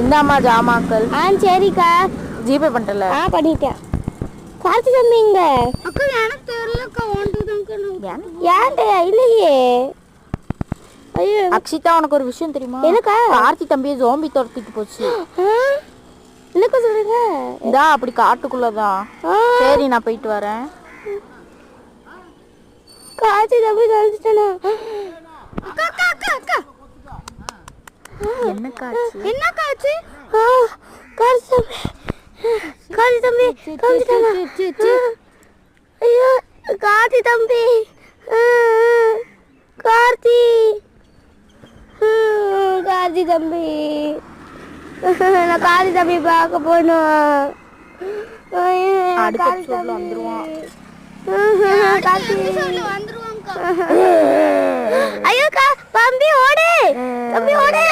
இந்தாம்மா ஜாமாக்கள். சரிக்கா. ஜிபே பண்ணிட்டல? பண்ணிட்டேன். கார்த்தி தம்பி இங்க. அக்கா எனக்கு தெரியலக்கா. ஏன்டா இல்லையே? ஐயோ அக்ஷிதா, உனக்கு ஒரு விஷயம் தெரியுமா? எனக்கா? கார்த்தி தம்பியை ஜோம்பி துரத்திட்டு போச்சு. எனக்கு சொல்லுங்க. இந்தா அப்படி காட்டுக்குள்ளதான். சரி, நான் போயிட்டு வரேன். கார்த்தி தம்பி தொலைச்சிட்டானா? என்ன காட்சி? என்ன காட்சி? கார்த்தி தம்பி தொலைச்சிட்டானா? ஐயோ கார்த்தி தம்பி. கார்த்தி தம்பி, நான் கார்த்தி தம்பி பார்க்க போனோம். ஐயோ தம்பி ஓடு, தம்பி ஓடு.